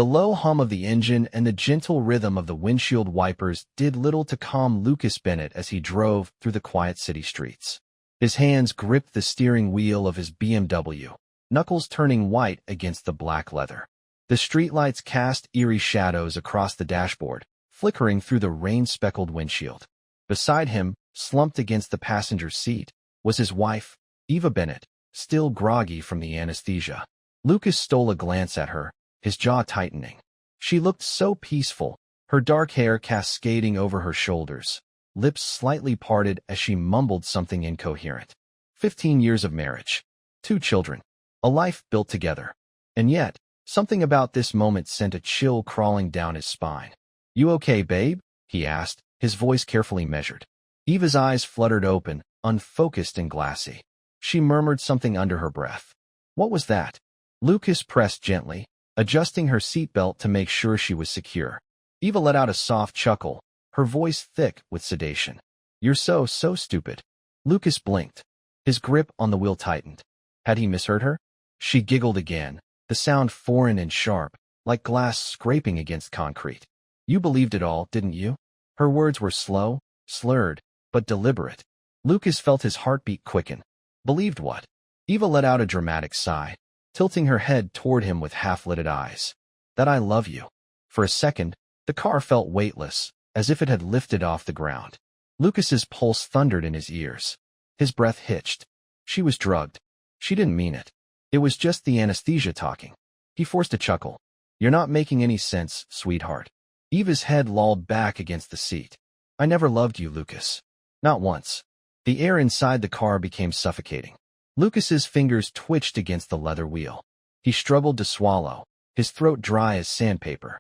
The low hum of the engine and the gentle rhythm of the windshield wipers did little to calm Lucas Bennett as he drove through the quiet city streets. His hands gripped the steering wheel of his BMW, knuckles turning white against the black leather. The streetlights cast eerie shadows across the dashboard, flickering through the rain-speckled windshield. Beside him, slumped against the passenger seat, was his wife, Eva Bennett, still groggy from the anesthesia. Lucas stole a glance at her, his jaw tightening. She looked so peaceful, her dark hair cascading over her shoulders, lips slightly parted as she mumbled something incoherent. 15 years of marriage. 2 children. A life built together. And yet, something about this moment sent a chill crawling down his spine. "You okay, babe?" he asked, his voice carefully measured. Eva's eyes fluttered open, unfocused and glassy. She murmured something under her breath. What was that? Lucas pressed gently, adjusting her seatbelt to make sure she was secure. Eva let out a soft chuckle, her voice thick with sedation. "You're so stupid." Lucas blinked. His grip on the wheel tightened. Had he misheard her? She giggled again, the sound foreign and sharp, like glass scraping against concrete. "You believed it all, didn't you?" Her words were slow, slurred, but deliberate. Lucas felt his heartbeat quicken. Believed what? Eva let out a dramatic sigh, tilting her head toward him with half-lidded eyes. "That I love you." For a second, the car felt weightless, as if it had lifted off the ground. Lucas's pulse thundered in his ears. His breath hitched. She was drugged. She didn't mean it. It was just the anesthesia talking. He forced a chuckle. "You're not making any sense, sweetheart." Eva's head lolled back against the seat. "I never loved you, Lucas. Not once." The air inside the car became suffocating. Lucas's fingers twitched against the leather wheel. He struggled to swallow, his throat dry as sandpaper.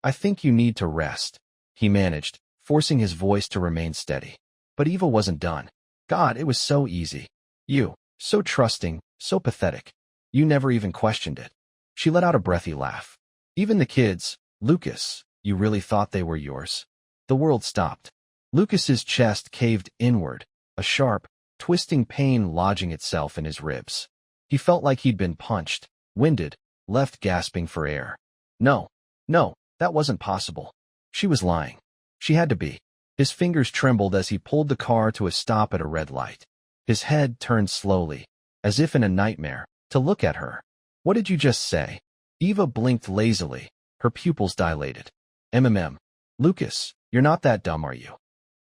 I think you need to rest," he managed, forcing his voice to remain steady. But Eva wasn't done. "God, it was so easy. You, so trusting, so pathetic. You never even questioned it." She let out a breathy laugh. "Even the kids, Lucas, you really thought they were yours?" The world stopped. Lucas's chest caved inward, a sharp, twisting pain lodging itself in his ribs. He felt like he'd been punched, winded, left gasping for air. No, that wasn't possible. She was lying. She had to be. His fingers trembled as he pulled the car to a stop at a red light. His head turned slowly, as if in a nightmare, to look at her. "What did you just say?" Eva blinked lazily, her pupils dilated. Lucas, you're not that dumb, are you?"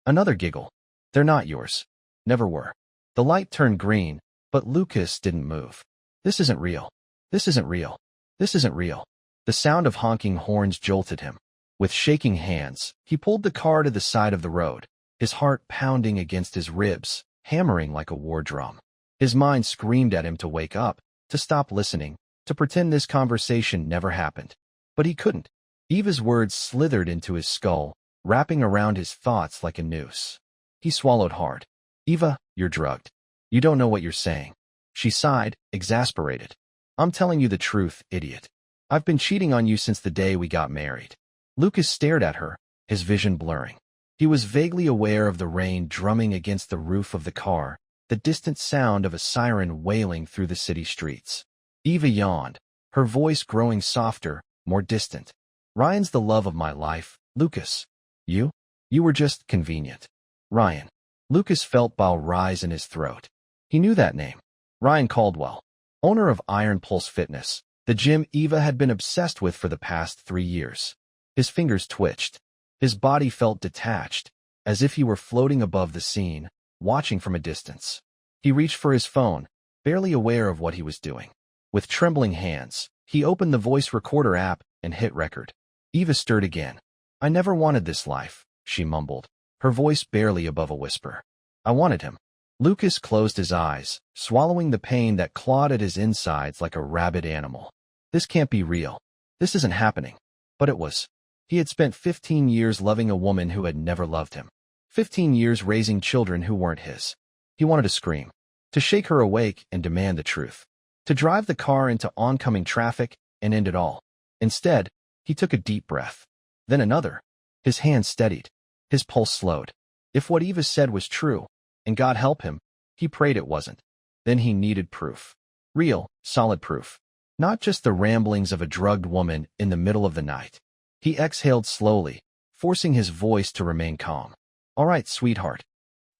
Another giggle. "They're not yours. Never were." The light turned green, but Lucas didn't move. "This isn't real. This isn't real. This isn't real." The sound of honking horns jolted him. With shaking hands, he pulled the car to the side of the road, his heart pounding against his ribs, hammering like a war drum. His mind screamed at him to wake up, to stop listening, to pretend this conversation never happened. But he couldn't. Eva's words slithered into his skull, wrapping around his thoughts like a noose. He swallowed hard. "Eva, you're drugged. You don't know what you're saying." She sighed, exasperated. "I'm telling you the truth, idiot. I've been cheating on you since the day we got married." Lucas stared at her, his vision blurring. He was vaguely aware of the rain drumming against the roof of the car, the distant sound of a siren wailing through the city streets. Eva yawned, her voice growing softer, more distant. "Ryan's the love of my life, Lucas. You were just convenient." Ryan. Lucas felt bile rise in his throat. He knew that name. Ryan Caldwell, owner of Iron Pulse Fitness, the gym Eva had been obsessed with for the past 3 years. His fingers twitched. His body felt detached, as if he were floating above the scene, watching from a distance. He reached for his phone, barely aware of what he was doing. With trembling hands, he opened the voice recorder app and hit record. Eva stirred again. "I never wanted this life," she mumbled, her voice barely above a whisper. "I wanted him." Lucas closed his eyes, swallowing the pain that clawed at his insides like a rabid animal. This can't be real. This isn't happening. But it was. He had spent 15 years loving a woman who had never loved him. 15 years raising children who weren't his. He wanted to scream, to shake her awake and demand the truth, to drive the car into oncoming traffic and end it all. Instead, he took a deep breath. Then another. His hand steadied. His pulse slowed. If what Eva said was true, and God help him, he prayed it wasn't, then he needed proof. Real, solid proof. not just the ramblings of a drugged woman in the middle of the night. He exhaled slowly, forcing his voice to remain calm. "All right, sweetheart.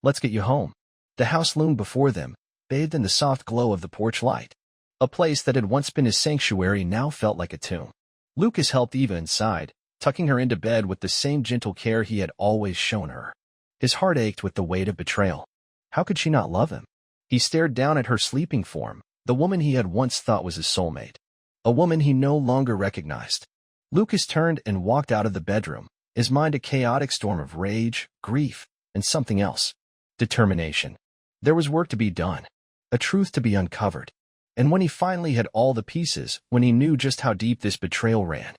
Let's get you home." The house loomed before them, bathed in the soft glow of the porch light. A place that had once been his sanctuary now felt like a tomb. Lucas helped Eva inside, tucking her into bed with the same gentle care he had always shown her. His heart ached with the weight of betrayal. How could she not love him? He stared down at her sleeping form, the woman he had once thought was his soulmate. A woman he no longer recognized. Lucas turned and walked out of the bedroom, his mind a chaotic storm of rage, grief, and something else. Determination. There was work to be done, a truth to be uncovered. And when he finally had all the pieces, when he knew just how deep this betrayal ran,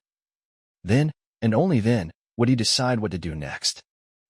then, and only then, would he decide what to do next.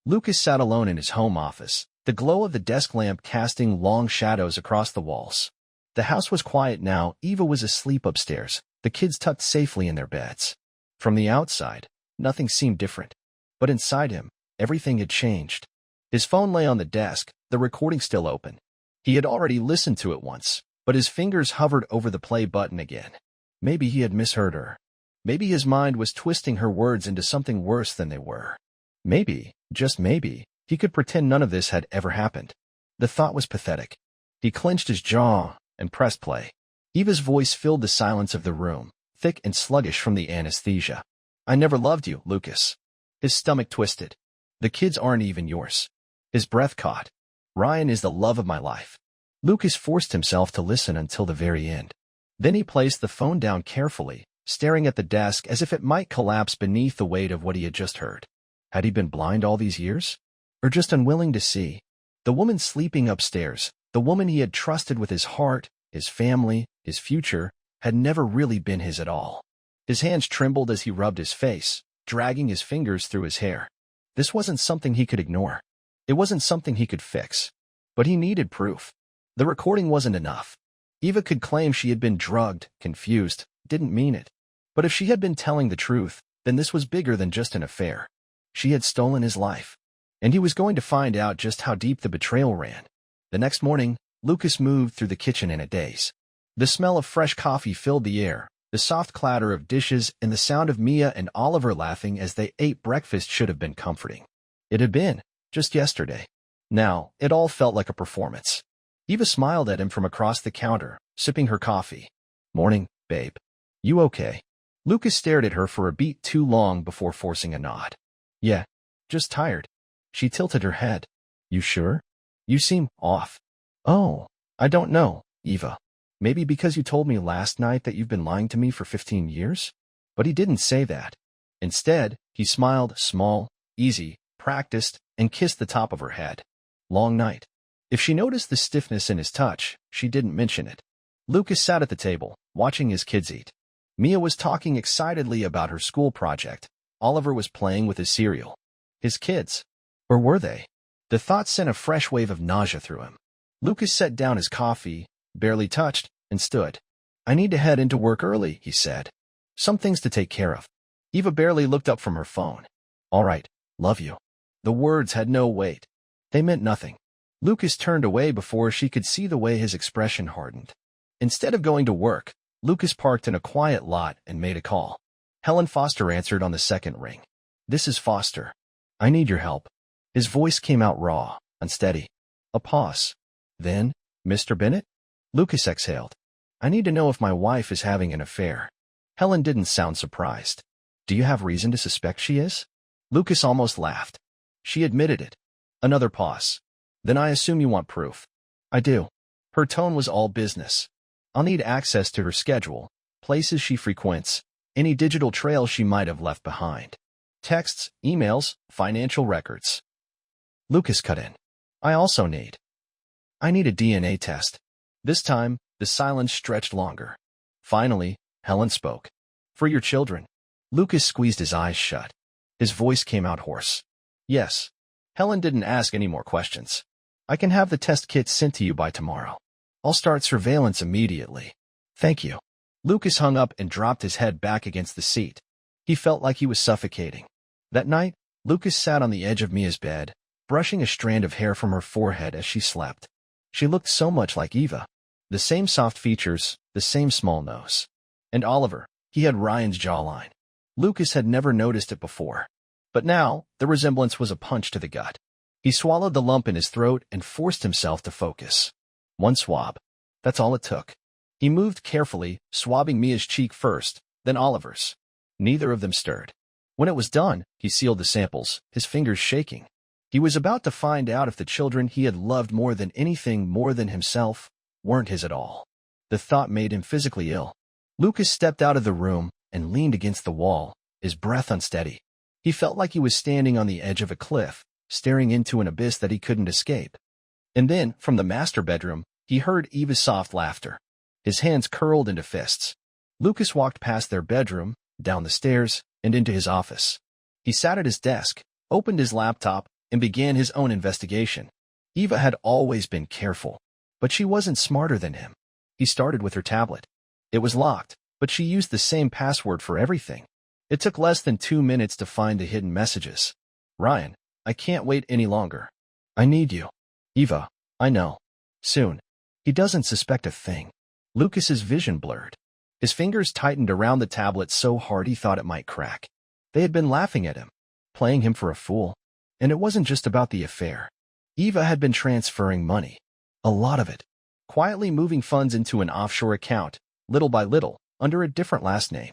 Lucas sat alone in his home office, the glow of the desk lamp casting long shadows across the walls. The house was quiet now. Eva was asleep upstairs, the kids tucked safely in their beds. From the outside, nothing seemed different. But inside him, everything had changed. His phone lay on the desk, the recording still open. He had already listened to it once, but his fingers hovered over the play button again. Maybe he had misheard her. Maybe his mind was twisting her words into something worse than they were. Maybe, just maybe, he could pretend none of this had ever happened. The thought was pathetic. He clenched his jaw and pressed play. Eva's voice filled the silence of the room, thick and sluggish from the anesthesia. "I never loved you, Lucas." His stomach twisted. "The kids aren't even yours." His breath caught. "Ryan is the love of my life." Lucas forced himself to listen until the very end. Then he placed the phone down carefully, staring at the desk as if it might collapse beneath the weight of what he had just heard. Had he been blind all these years? Or just unwilling to see? The woman sleeping upstairs, the woman he had trusted with his heart, his family, his future, had never really been his at all. His hands trembled as he rubbed his face, dragging his fingers through his hair. This wasn't something he could ignore. It wasn't something he could fix. But he needed proof. The recording wasn't enough. Eva could claim she had been drugged, confused, didn't mean it. But if she had been telling the truth, then this was bigger than just an affair. She had stolen his life. And he was going to find out just how deep the betrayal ran. The next morning, Lucas moved through the kitchen in a daze. The smell of fresh coffee filled the air, the soft clatter of dishes and the sound of Mia and Oliver laughing as they ate breakfast should have been comforting. It had been, just yesterday. Now, it all felt like a performance. Eva smiled at him from across the counter, sipping her coffee. "Morning, babe. You okay?" Lucas stared at her for a beat too long before forcing a nod. "Yeah, just tired." She tilted her head. "You sure? You seem off." "Oh, I don't know, Eva. Maybe because you told me last night that you've been lying to me for 15 years? But he didn't say that. Instead, he smiled, small, easy, practiced, and kissed the top of her head. Long night. If she noticed the stiffness in his touch, she didn't mention it. Lucas sat at the table, watching his kids eat. Mia was talking excitedly about her school project. Oliver was playing with his cereal. His kids. Or were they? The thought sent a fresh wave of nausea through him. Lucas set down his coffee, barely touched, and stood. "I need to head into work early," he said. "Some things to take care of." Eva barely looked up from her phone. "All right, love you." The words had no weight. They meant nothing. Lucas turned away before she could see the way his expression hardened. Instead of going to work, Lucas parked in a quiet lot and made a call. Helen Foster answered on the second ring. "This is Foster. I need your help." His voice came out raw, unsteady. A pause. Then, "Mr. Bennett?" Lucas exhaled. "I need to know if my wife is having an affair." Helen didn't sound surprised. "Do you have reason to suspect she is?" Lucas almost laughed. She admitted it. Another pause. "Then I assume you want proof." "I do." Her tone was all business. "I'll need access to her schedule, places she frequents, any digital trail she might have left behind. Texts, emails, financial records." Lucas cut in. I need a DNA test." This time, the silence stretched longer. Finally, Helen spoke. "For your children." Lucas squeezed his eyes shut. His voice came out hoarse. "Yes." Helen didn't ask any more questions. "I can have the test kits sent to you by tomorrow. I'll start surveillance immediately." "Thank you." Lucas hung up and dropped his head back against the seat. He felt like he was suffocating. That night, Lucas sat on the edge of Mia's bed, brushing a strand of hair from her forehead as she slept. She looked so much like Eva. The same soft features, the same small nose. And Oliver, he had Ryan's jawline. Lucas had never noticed it before. But now, the resemblance was a punch to the gut. He swallowed the lump in his throat and forced himself to focus. One swab. That's all it took. He moved carefully, swabbing Mia's cheek first, then Oliver's. Neither of them stirred. When it was done, he sealed the samples, his fingers shaking. He was about to find out if the children he had loved more than anything more than himself weren't his at all. The thought made him physically ill. Lucas stepped out of the room and leaned against the wall, his breath unsteady. He felt like he was standing on the edge of a cliff, staring into an abyss that he couldn't escape. And then, from the master bedroom, he heard Eva's soft laughter. His hands curled into fists. Lucas walked past their bedroom, down the stairs, and into his office. He sat at his desk, opened his laptop, and began his own investigation. Eva had always been careful, but she wasn't smarter than him. He started with her tablet. It was locked, but she used the same password for everything. It took less than 2 minutes to find the hidden messages. Ryan, I can't wait any longer. I need you. Eva, I know. Soon. He doesn't suspect a thing. Lucas's vision blurred. His fingers tightened around the tablet so hard he thought it might crack. They had been laughing at him, playing him for a fool. And it wasn't just about the affair. Eva had been transferring money. A lot of it. Quietly moving funds into an offshore account, little by little, under a different last name.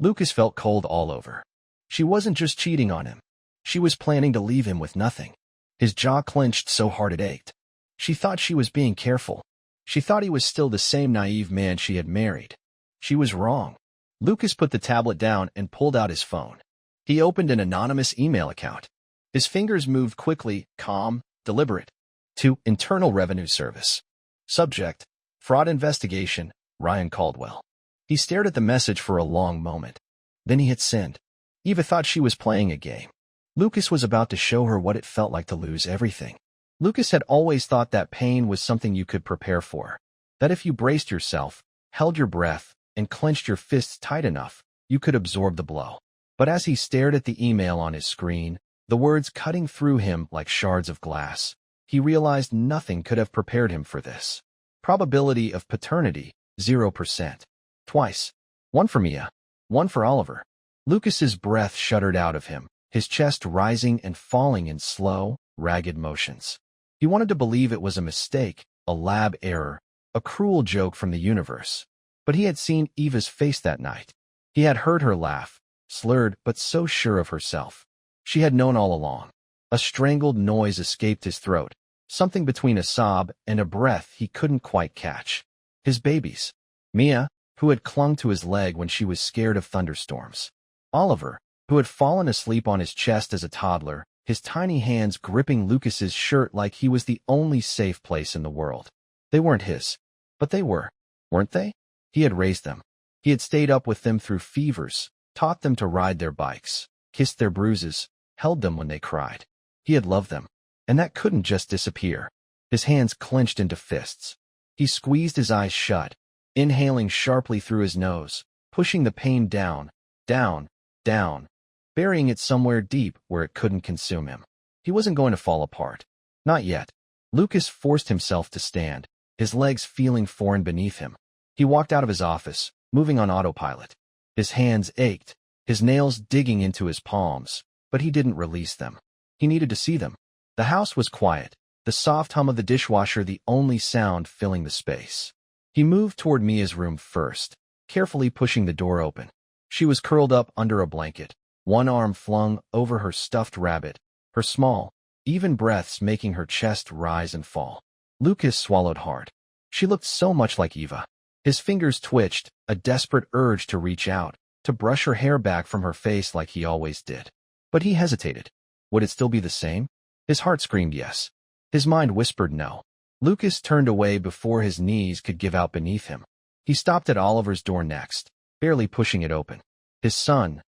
Lucas felt cold all over. She wasn't just cheating on him. She was planning to leave him with nothing. His jaw clenched so hard it ached. She thought she was being careful. She thought he was still the same naive man she had married. She was wrong. Lucas put the tablet down and pulled out his phone. He opened an anonymous email account. His fingers moved quickly, calm, deliberate. To Internal Revenue Service. Subject, Fraud Investigation, Ryan Caldwell. He stared at the message for a long moment. Then he hit send. Eva thought she was playing a game. Lucas was about to show her what it felt like to lose everything. Lucas had always thought that pain was something you could prepare for. That if you braced yourself, held your breath, and clenched your fists tight enough, you could absorb the blow. But as he stared at the email on his screen, the words cutting through him like shards of glass, he realized nothing could have prepared him for this. Probability of paternity, 0%. Twice. One for Mia. One for Oliver. Lucas's breath shuddered out of him, his chest rising and falling in slow, ragged motions. He wanted to believe it was a mistake, a lab error, a cruel joke from the universe. But he had seen Eva's face that night. He had heard her laugh, slurred but so sure of herself. She had known all along. A strangled noise escaped his throat, something between a sob and a breath he couldn't quite catch. His babies. Mia, who had clung to his leg when she was scared of thunderstorms. Oliver, who had fallen asleep on his chest as a toddler, his tiny hands gripping Lucas's shirt like he was the only safe place in the world. They weren't his, but they were, weren't they? He had raised them. He had stayed up with them through fevers, taught them to ride their bikes, kissed their bruises, held them when they cried. He had loved them, and that couldn't just disappear. His hands clenched into fists. He squeezed his eyes shut, inhaling sharply through his nose, pushing the pain down, down, down, burying it somewhere deep where it couldn't consume him. He wasn't going to fall apart. Not yet. Lucas forced himself to stand, his legs feeling foreign beneath him. He walked out of his office, moving on autopilot. His hands ached, his nails digging into his palms, but he didn't release them. He needed to see them. The house was quiet, the soft hum of the dishwasher the only sound filling the space. He moved toward Mia's room first, carefully pushing the door open. She was curled up under a blanket, one arm flung over her stuffed rabbit, her small, even breaths making her chest rise and fall. Lucas swallowed hard. She looked so much like Eva. His fingers twitched, a desperate urge to reach out, to brush her hair back from her face like he always did. But he hesitated. Would it still be the same? His heart screamed yes. His mind whispered no. Lucas turned away before his knees could give out beneath him. He stopped at Oliver's door next, barely pushing it open. His son,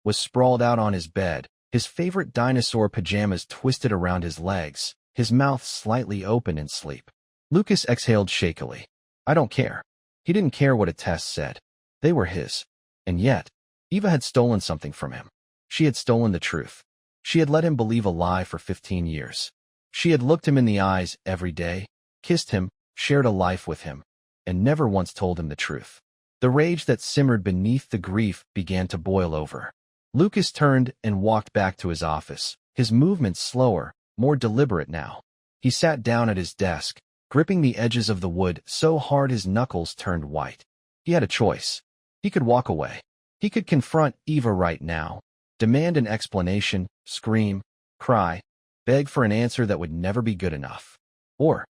was sprawled out on his bed, his favorite dinosaur pajamas twisted around his legs, his mouth slightly open in sleep. Lucas exhaled shakily. I don't care. He didn't care what a test said. They were his. And yet, Eva had stolen something from him. She had stolen the truth. She had let him believe a lie for 15 years. She had looked him in the eyes every day, kissed him, shared a life with him, and never once told him the truth. The rage that simmered beneath the grief began to boil over. Lucas turned and walked back to his office, his movements slower, more deliberate now. He sat down at his desk, gripping the edges of the wood so hard his knuckles turned white. He had a choice. He could walk away. He could confront Eva right now, demand an explanation, scream, cry, beg for an answer that would never be good enough. Or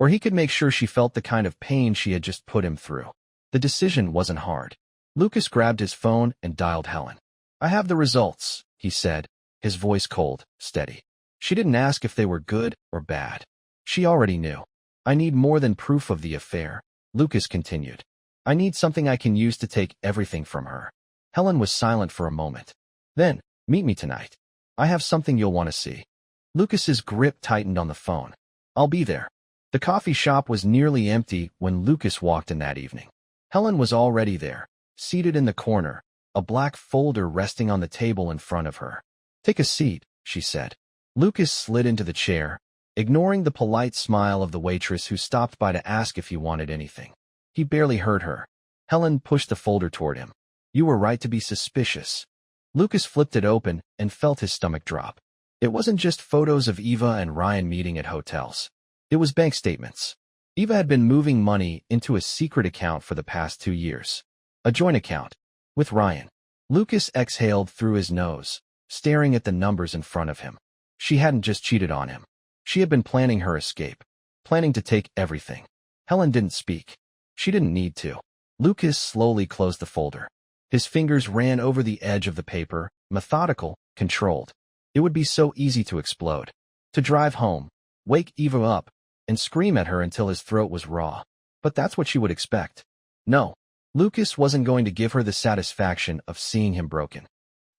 he could make sure she felt the kind of pain she had just put him through. The decision wasn't hard. Lucas grabbed his phone and dialed Helen. "I have the results," he said, his voice cold, steady. She didn't ask if they were good or bad. She already knew. "I need more than proof of the affair," Lucas continued. "I need something I can use to take everything from her." Helen was silent for a moment. "Then, meet me tonight. I have something you'll want to see." Lucas's grip tightened on the phone. "I'll be there." The coffee shop was nearly empty when Lucas walked in that evening. Helen was already there, seated in the corner, a black folder resting on the table in front of her. "Take a seat," she said. Lucas slid into the chair, ignoring the polite smile of the waitress who stopped by to ask if he wanted anything. He barely heard her. Helen pushed the folder toward him. "You were right to be suspicious." Lucas flipped it open and felt his stomach drop. It wasn't just photos of Eva and Ryan meeting at hotels. It was bank statements. Eva had been moving money into a secret account for the past 2 years. A joint account. With Ryan. Lucas exhaled through his nose, staring at the numbers in front of him. She hadn't just cheated on him. She had been planning her escape. Planning to take everything. Helen didn't speak. She didn't need to. Lucas slowly closed the folder. His fingers ran over the edge of the paper, methodical, controlled. It would be so easy to explode. To drive home, wake Eva up, and scream at her until his throat was raw. But that's what she would expect. No, Lucas wasn't going to give her the satisfaction of seeing him broken.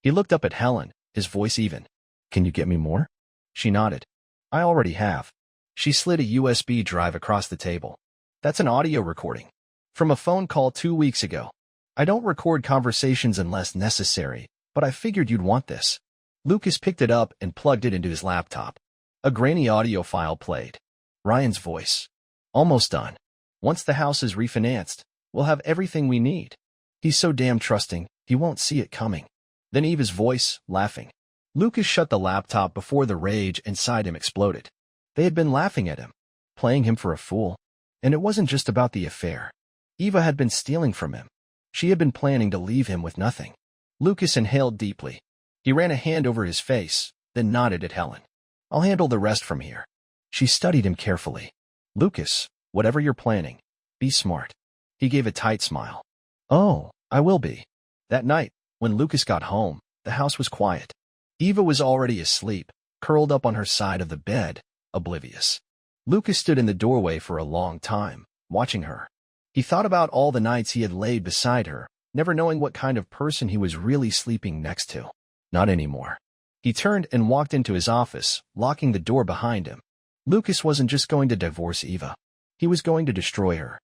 He looked up at Helen, his voice even. "Can you get me more?" She nodded. "I already have." She slid a USB drive across the table. "That's an audio recording. From a phone call 2 weeks ago. I don't record conversations unless necessary, but I figured you'd want this." Lucas picked it up and plugged it into his laptop. A grainy audio file played. Ryan's voice. "Almost done. Once the house is refinanced, we'll have everything we need. He's so damn trusting, he won't see it coming." Then Eva's voice, laughing. Lucas shut the laptop before the rage inside him exploded. They had been laughing at him, playing him for a fool. And it wasn't just about the affair. Eva had been stealing from him. She had been planning to leave him with nothing. Lucas inhaled deeply. He ran a hand over his face, then nodded at Helen. "I'll handle the rest from here." She studied him carefully. "Lucas, whatever you're planning, be smart." He gave a tight smile. "Oh, I will be." That night, when Lucas got home, the house was quiet. Eva was already asleep, curled up on her side of the bed, oblivious. Lucas stood in the doorway for a long time, watching her. He thought about all the nights he had laid beside her, never knowing what kind of person he was really sleeping next to. Not anymore. He turned and walked into his office, locking the door behind him. Lucas wasn't just going to divorce Eva. He was going to destroy her.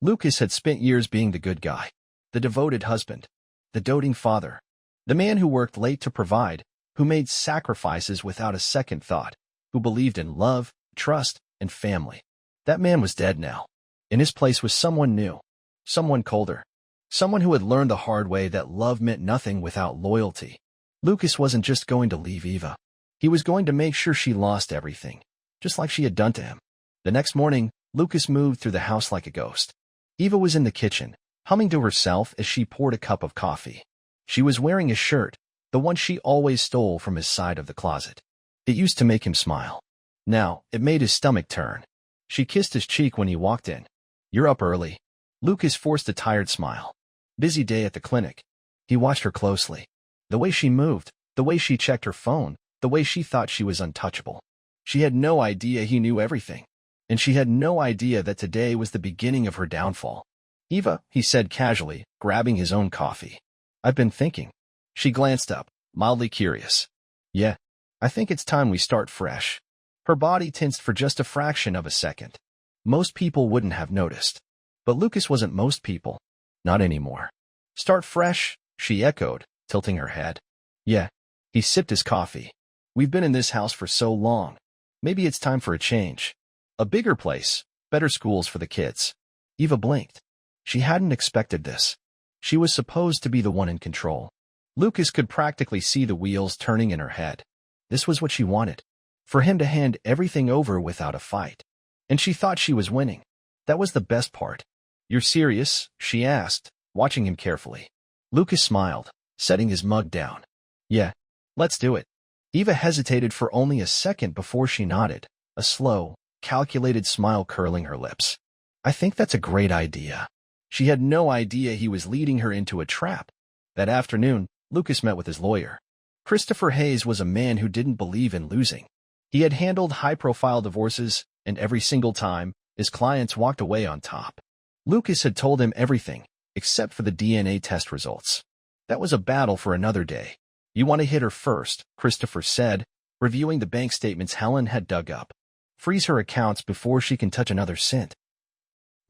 Lucas had spent years being the good guy, the devoted husband, the doting father, the man who worked late to provide, who made sacrifices without a second thought, who believed in love, trust, and family. That man was dead now. In his place was someone new, someone colder, someone who had learned the hard way that love meant nothing without loyalty. Lucas wasn't just going to leave Eva. He was going to make sure she lost everything, just like she had done to him. The next morning, Lucas moved through the house like a ghost. Eva was in the kitchen, humming to herself as she poured a cup of coffee. She was wearing a shirt, the one she always stole from his side of the closet. It used to make him smile. Now, it made his stomach turn. She kissed his cheek when he walked in. "You're up early." Lucas forced a tired smile. Busy day at the clinic. He watched her closely. The way she moved, the way she checked her phone, the way she thought she was untouchable. She had no idea he knew everything. And she had no idea that today was the beginning of her downfall. "Eva," he said casually, grabbing his own coffee. "I've been thinking." She glanced up, mildly curious. "Yeah, I think it's time we start fresh." Her body tensed for just a fraction of a second. Most people wouldn't have noticed. But Lucas wasn't most people. Not anymore. "Start fresh?" she echoed, tilting her head. "Yeah." He sipped his coffee. "We've been in this house for so long. Maybe it's time for a change. A bigger place, better schools for the kids." Eva blinked. She hadn't expected this. She was supposed to be the one in control. Lucas could practically see the wheels turning in her head. This was what she wanted. For him to hand everything over without a fight. And she thought she was winning. That was the best part. "You're serious?" she asked, watching him carefully. Lucas smiled, setting his mug down. "Yeah, let's do it." Eva hesitated for only a second before she nodded, a slow, calculated smile curling her lips. "I think that's a great idea." She had no idea he was leading her into a trap. That afternoon, Lucas met with his lawyer. Christopher Hayes was a man who didn't believe in losing. He had handled high-profile divorces, and every single time, his clients walked away on top. Lucas had told him everything, except for the DNA test results. That was a battle for another day. "You want to hit her first," Christopher said, reviewing the bank statements Helen had dug up. "Freeze her accounts before she can touch another cent."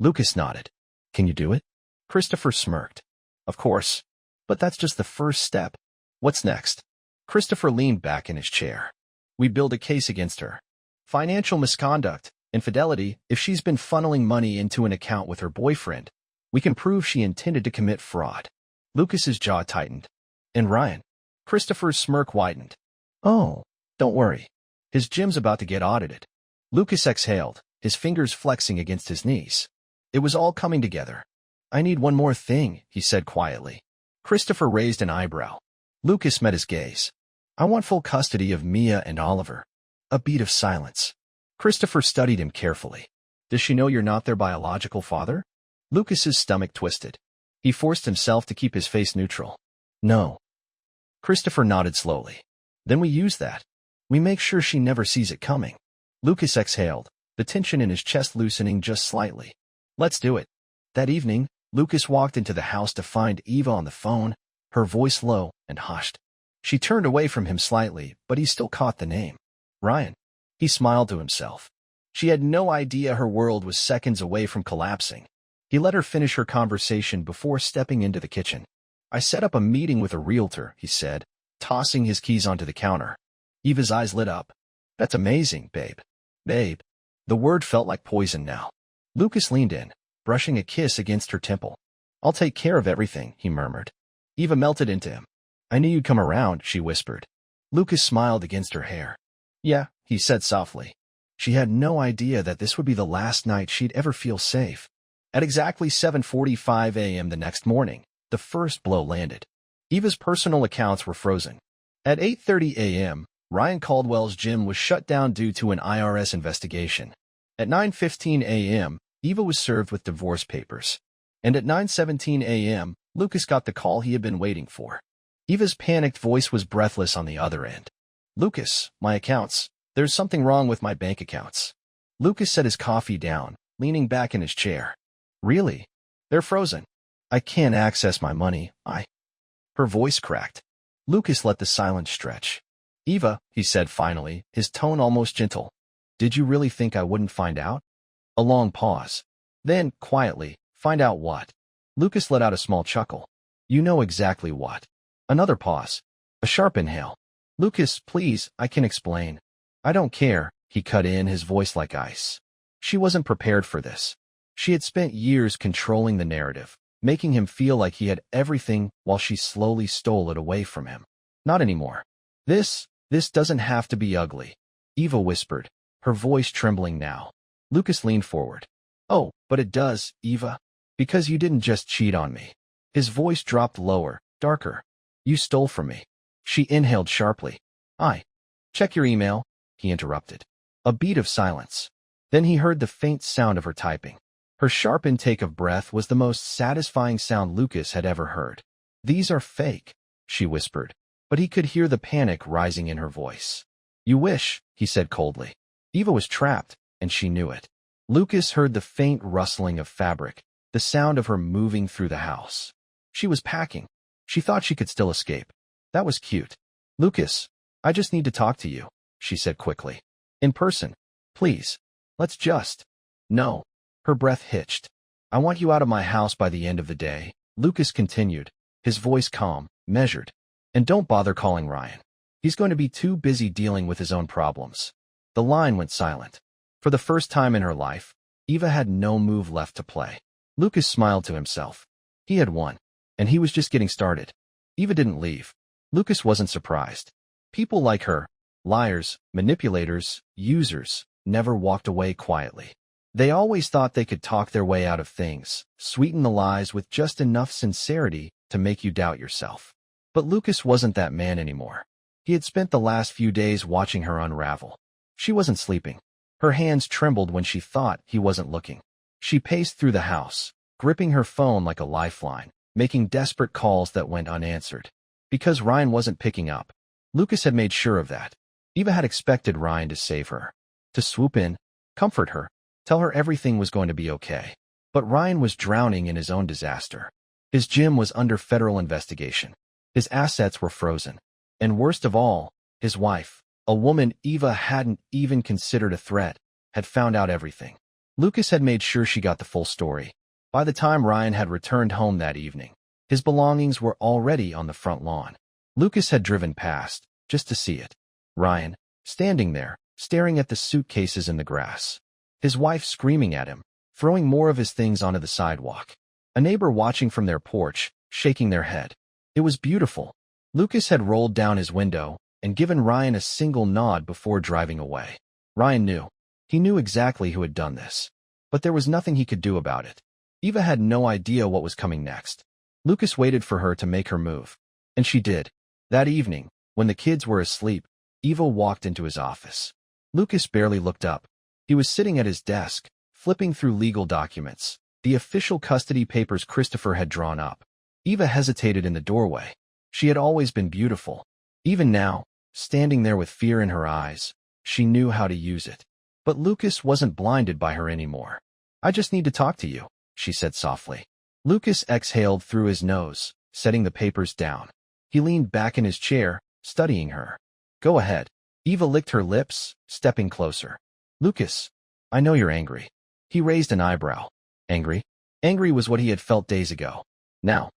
Lucas nodded. "Can you do it?" Christopher smirked. "Of course. But that's just the first step. What's next?" Christopher leaned back in his chair. "We build a case against her. Financial misconduct, infidelity. If she's been funneling money into an account with her boyfriend, we can prove she intended to commit fraud." Lucas's jaw tightened. "And Ryan?" Christopher's smirk widened. "Oh, don't worry. His gym's about to get audited." Lucas exhaled, his fingers flexing against his knees. It was all coming together. "I need one more thing," he said quietly. Christopher raised an eyebrow. Lucas met his gaze. "I want full custody of Mia and Oliver." A beat of silence. Christopher studied him carefully. "Does she know you're not their biological father?" Lucas's stomach twisted. He forced himself to keep his face neutral. "No." Christopher nodded slowly. "Then we use that. We make sure she never sees it coming." Lucas exhaled, the tension in his chest loosening just slightly. "Let's do it." That evening, Lucas walked into the house to find Eva on the phone, her voice low and hushed. She turned away from him slightly, but he still caught the name. "Ryan." He smiled to himself. She had no idea her world was seconds away from collapsing. He let her finish her conversation before stepping into the kitchen. "I set up a meeting with a realtor," he said, tossing his keys onto the counter. Eva's eyes lit up. "That's amazing, babe." "Babe." The word felt like poison now. Lucas leaned in, brushing a kiss against her temple. "I'll take care of everything," he murmured. Eva melted into him. "I knew you'd come around," she whispered. Lucas smiled against her hair. "Yeah," he said softly. She had no idea that this would be the last night she'd ever feel safe. At exactly 7:45 a.m. the next morning, the first blow landed. Eva's personal accounts were frozen. At 8:30 a.m., Ryan Caldwell's gym was shut down due to an IRS investigation. At 9:15 a.m., Eva was served with divorce papers. And at 9:17 a.m., Lucas got the call he had been waiting for. Eva's panicked voice was breathless on the other end. "Lucas, my accounts. There's something wrong with my bank accounts." Lucas set his coffee down, leaning back in his chair. "Really? They're frozen. I can't access my money. Her voice cracked. Lucas let the silence stretch. "Eva," he said finally, his tone almost gentle. "Did you really think I wouldn't find out?" A long pause. Then, quietly, "Find out what?" Lucas let out a small chuckle. "You know exactly what." Another pause. A sharp inhale. "Lucas, please, I can explain." "I don't care," he cut in, his voice like ice. She wasn't prepared for this. She had spent years controlling the narrative, making him feel like he had everything while she slowly stole it away from him. Not anymore. This doesn't have to be ugly," Eva whispered, her voice trembling now. Lucas leaned forward. "Oh, but it does, Eva. Because you didn't just cheat on me." His voice dropped lower, darker. "You stole from me." She inhaled sharply. Check your email," he interrupted. A beat of silence. Then he heard the faint sound of her typing. Her sharp intake of breath was the most satisfying sound Lucas had ever heard. "These are fake," she whispered, but he could hear the panic rising in her voice. "You wish," he said coldly. Eva was trapped, and she knew it. Lucas heard the faint rustling of fabric, the sound of her moving through the house. She was packing. She thought she could still escape. That was cute. "Lucas, I just need to talk to you," she said quickly. "In person. Please. Let's just—" "No." Her breath hitched. "I want you out of my house by the end of the day," Lucas continued, his voice calm, measured. "And don't bother calling Ryan. He's going to be too busy dealing with his own problems." The line went silent. For the first time in her life, Eva had no move left to play. Lucas smiled to himself. He had won. and he was just getting started. Eva didn't leave. Lucas wasn't surprised. People like her, liars, manipulators, users, never walked away quietly. They always thought they could talk their way out of things, sweeten the lies with just enough sincerity to make you doubt yourself. But Lucas wasn't that man anymore. He had spent the last few days watching her unravel. She wasn't sleeping. Her hands trembled when she thought he wasn't looking. She paced through the house, gripping her phone like a lifeline, making desperate calls that went unanswered. Because Ryan wasn't picking up. Lucas had made sure of that. Eva had expected Ryan to save her, to swoop in, comfort her, tell her everything was going to be okay. But Ryan was drowning in his own disaster. His gym was under federal investigation. His assets were frozen. And worst of all, his wife, a woman Eva hadn't even considered a threat, had found out everything. Lucas had made sure she got the full story. By the time Ryan had returned home that evening, his belongings were already on the front lawn. Lucas had driven past, just to see it. Ryan, standing there, staring at the suitcases in the grass. His wife screaming at him, throwing more of his things onto the sidewalk. A neighbor watching from their porch, shaking their head. It was beautiful. Lucas had rolled down his window and given Ryan a single nod before driving away. Ryan knew. He knew exactly who had done this. But there was nothing he could do about it. Eva had no idea what was coming next. Lucas waited for her to make her move. And she did. That evening, when the kids were asleep, Eva walked into his office. Lucas barely looked up. He was sitting at his desk, flipping through legal documents, the official custody papers Christopher had drawn up. Eva hesitated in the doorway. She had always been beautiful. Even now, standing there with fear in her eyes, she knew how to use it. But Lucas wasn't blinded by her anymore. "I just need to talk to you," she said softly. Lucas exhaled through his nose, setting the papers down. He leaned back in his chair, studying her. "Go ahead." Eva licked her lips, stepping closer. "Lucas, I know you're angry." He raised an eyebrow. Angry? Angry was what he had felt days ago. Now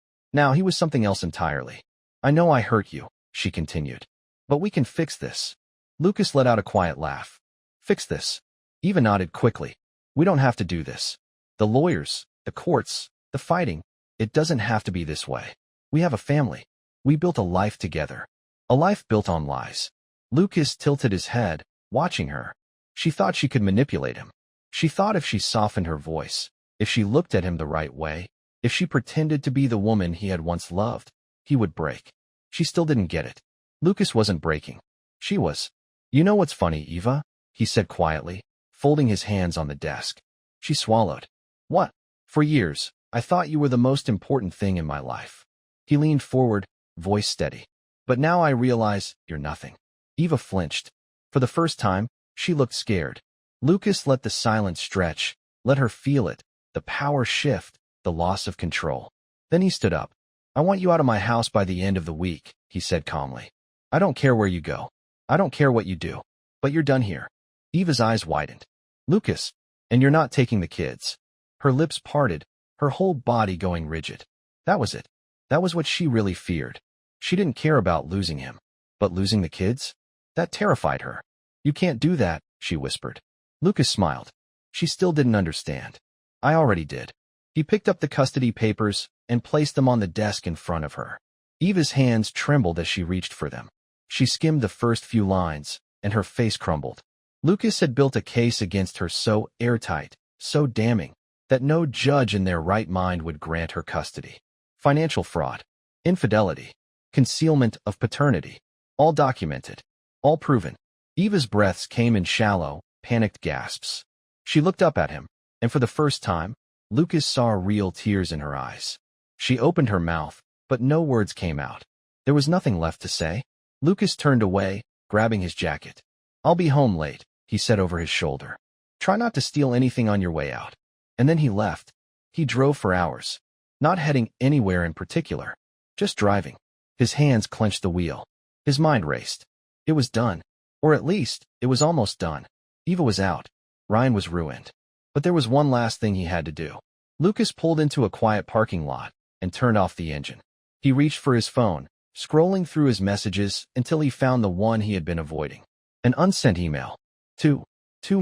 he was something else entirely. "I know I hurt you," she continued. "But we can fix this." Lucas let out a quiet laugh. "Fix this?" Eva nodded quickly. "We don't have to do this. The lawyers, the courts, the fighting, it doesn't have to be this way. We have a family. We built a life together. A life built on lies." Lucas tilted his head, watching her. She thought she could manipulate him. She thought if she softened her voice, if she looked at him the right way, if she pretended to be the woman he had once loved, he would break. She still didn't get it. Lucas wasn't breaking. She was. "You know what's funny, Eva?" he said quietly, folding his hands on the desk. She swallowed. "What?" "For years, I thought you were the most important thing in my life." He leaned forward, voice steady. "But now I realize you're nothing." Eva flinched. For the first time, she looked scared. Lucas let the silence stretch, let her feel it, the power shift, the loss of control. Then he stood up. "I want you out of my house by the end of the week," he said calmly. "I don't care where you go. I don't care what you do. But you're done here." Eva's eyes widened. "Lucas, and you're not taking the kids." Her lips parted, her whole body going rigid. That was it. That was what she really feared. She didn't care about losing him. But losing the kids? That terrified her. "You can't do that," she whispered. Lucas smiled. She still didn't understand. "I already did." He picked up the custody papers and placed them on the desk in front of her. Eva's hands trembled as she reached for them. She skimmed the first few lines, and her face crumbled. Lucas had built a case against her so airtight, so damning, that no judge in their right mind would grant her custody. Financial fraud, infidelity, concealment of paternity, all documented, all proven. Eva's breaths came in shallow, panicked gasps. She looked up at him, and for the first time, Lucas saw real tears in her eyes. She opened her mouth, but no words came out. There was nothing left to say. Lucas turned away, grabbing his jacket. "I'll be home late," he said over his shoulder. "Try not to steal anything on your way out." And then he left. He drove for hours, not heading anywhere in particular, just driving. His hands clenched the wheel. His mind raced. It was done. Or at least, it was almost done. Eva was out. Ryan was ruined. But there was one last thing he had to do. Lucas pulled into a quiet parking lot and turned off the engine. He reached for his phone, scrolling through his messages until he found the one he had been avoiding. An unsent email. Two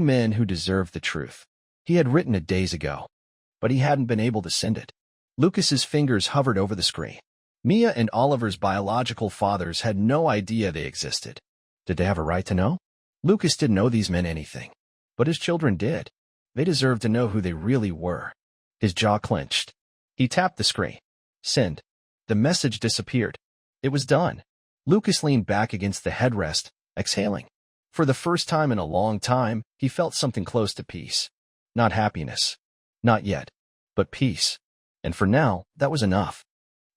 men who deserved the truth. He had written it days ago, but he hadn't been able to send it. Lucas's fingers hovered over the screen. Mia and Oliver's biological fathers had no idea they existed. Did they have a right to know? Lucas didn't know these meant anything. But his children did. They deserved to know who they really were. His jaw clenched. He tapped the screen. Send. The message disappeared. It was done. Lucas leaned back against the headrest, exhaling. For the first time in a long time, he felt something close to peace. Not happiness. Not yet. But peace. And for now, that was enough.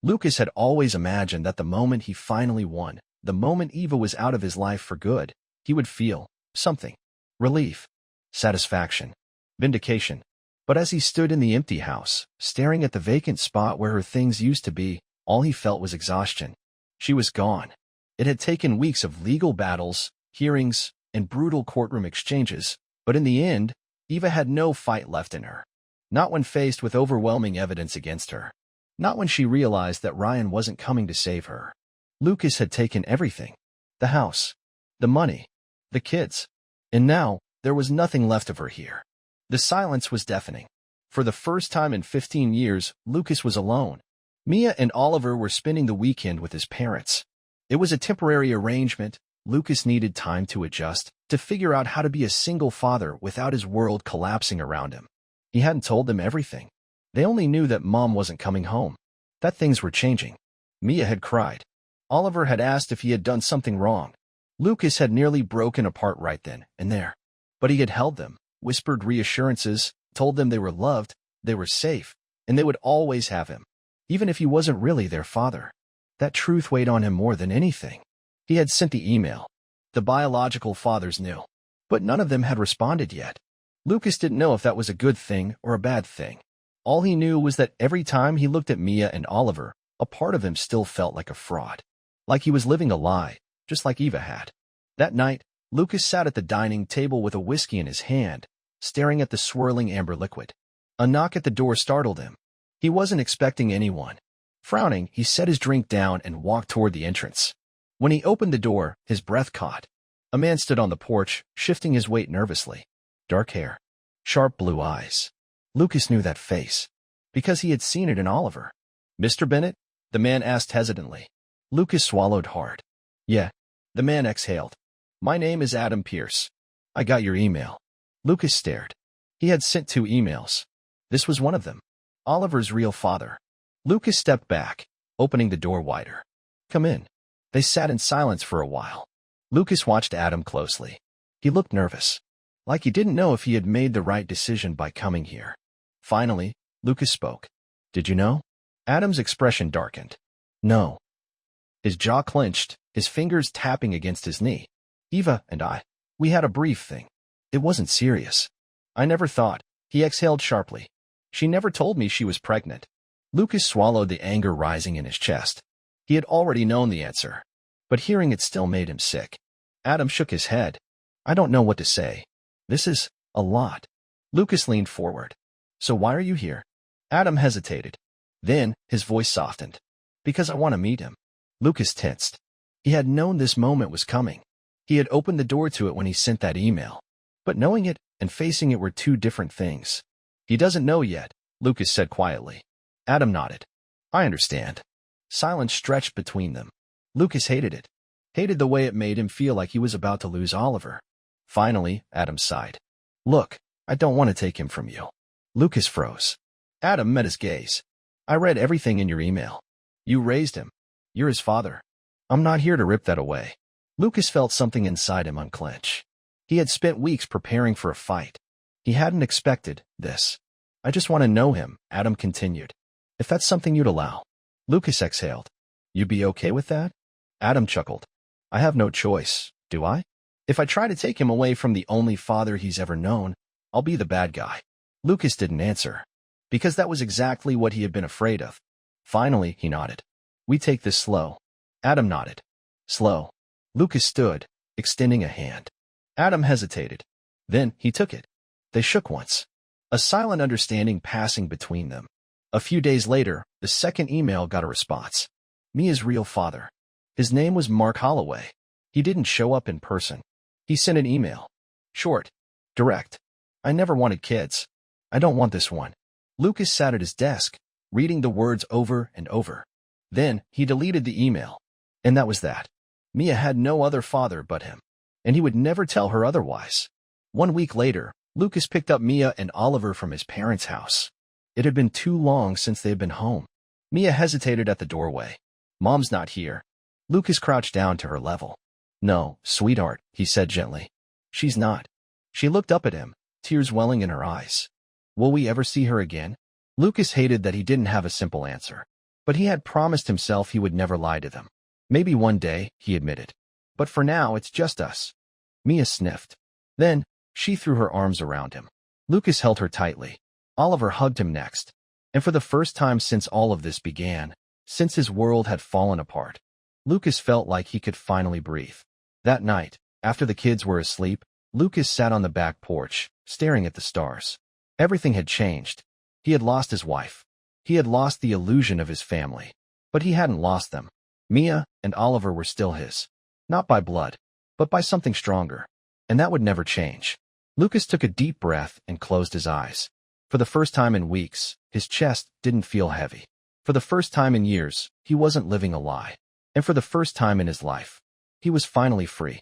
Lucas had always imagined that the moment he finally won, the moment Eva was out of his life for good, he would feel something. Relief. Satisfaction. Vindication. But as he stood in the empty house, staring at the vacant spot where her things used to be, all he felt was exhaustion. She was gone. It had taken weeks of legal battles, hearings, and brutal courtroom exchanges, but in the end, Eva had no fight left in her. Not when faced with overwhelming evidence against her. Not when she realized that Ryan wasn't coming to save her. Lucas had taken everything. The house. The money. The kids. And now, there was nothing left of her here. The silence was deafening. For the first time in 15 years, Lucas was alone. Mia and Oliver were spending the weekend with his parents. It was a temporary arrangement. Lucas needed time to adjust, to figure out how to be a single father without his world collapsing around him. He hadn't told them everything. They only knew that Mom wasn't coming home, that things were changing. Mia had cried. Oliver had asked if he had done something wrong. Lucas had nearly broken apart right then and there. But he had held them, whispered reassurances, told them they were loved, they were safe, and they would always have him, even if he wasn't really their father. That truth weighed on him more than anything. He had sent the email. The biological fathers knew, but none of them had responded yet. Lucas didn't know if that was a good thing or a bad thing. All he knew was that every time he looked at Mia and Oliver, a part of him still felt like a fraud. Like he was living a lie, just like Eva had. That night, Lucas sat at the dining table with a whiskey in his hand, staring at the swirling amber liquid. A knock at the door startled him. He wasn't expecting anyone. Frowning, he set his drink down and walked toward the entrance. When he opened the door, his breath caught. A man stood on the porch, shifting his weight nervously. Dark hair. Sharp blue eyes. Lucas knew that face, because he had seen it in Oliver. "Mr. Bennett?" the man asked hesitantly. Lucas swallowed hard. "Yeah." The man exhaled. "My name is Adam Pierce. I got your email." Lucas stared. He had sent 2 emails. This was one of them. Oliver's real father. Lucas stepped back, opening the door wider. "Come in." They sat in silence for a while. Lucas watched Adam closely. He looked nervous, like he didn't know if he had made the right decision by coming here. Finally, Lucas spoke. "Did you know?" Adam's expression darkened. "No." His jaw clenched, his fingers tapping against his knee. "Eva and we had a brief thing. It wasn't serious. I never thought." He exhaled sharply. "She never told me she was pregnant." Lucas swallowed the anger rising in his chest. He had already known the answer, but hearing it still made him sick. Adam shook his head. "I don't know what to say. This is a lot." Lucas leaned forward. "So why are you here?" Adam hesitated. Then, his voice softened. "Because I want to meet him." Lucas tensed. He had known this moment was coming. He had opened the door to it when he sent that email. But knowing it and facing it were 2 different things. "He doesn't know yet," Lucas said quietly. Adam nodded. "I understand." Silence stretched between them. Lucas hated it. Hated the way it made him feel like he was about to lose Oliver. Finally, Adam sighed. "Look, I don't want to take him from you." Lucas froze. Adam met his gaze. "I read everything in your email. You raised him. You're his father. I'm not here to rip that away." Lucas felt something inside him unclench. He had spent weeks preparing for a fight. He hadn't expected this. "I just want to know him," Adam continued. "If that's something you'd allow." Lucas exhaled. "You'd be okay with that?" Adam chuckled. "I have no choice, do I? If I try to take him away from the only father he's ever known, I'll be the bad guy." Lucas didn't answer, because that was exactly what he had been afraid of. Finally, he nodded. "We take this slow." Adam nodded. "Slow." Lucas stood, extending a hand. Adam hesitated. Then he took it. They shook once, a silent understanding passing between them. A few days later, the second email got a response. Mia's real father. His name was Mark Holloway. He didn't show up in person. He sent an email. Short. Direct. "I never wanted kids. I don't want this one." Lucas sat at his desk, reading the words over and over. Then he deleted the email. And that was that. Mia had no other father but him, and he would never tell her otherwise. 1 week later, Lucas picked up Mia and Oliver from his parents' house. It had been too long since they had been home. Mia hesitated at the doorway. "Mom's not here." Lucas crouched down to her level. "No, sweetheart," he said gently. "She's not." She looked up at him, tears welling in her eyes. "Will we ever see her again?" Lucas hated that he didn't have a simple answer, but he had promised himself he would never lie to them. "Maybe one day," he admitted. "But for now, it's just us." Mia sniffed. Then, she threw her arms around him. Lucas held her tightly. Oliver hugged him next. And for the first time since all of this began, since his world had fallen apart, Lucas felt like he could finally breathe. That night, after the kids were asleep, Lucas sat on the back porch, staring at the stars. Everything had changed. He had lost his wife. He had lost the illusion of his family. But he hadn't lost them. Mia and Oliver were still his. Not by blood, but by something stronger. And that would never change. Lucas took a deep breath and closed his eyes. For the first time in weeks, his chest didn't feel heavy. For the first time in years, he wasn't living a lie. And for the first time in his life, he was finally free.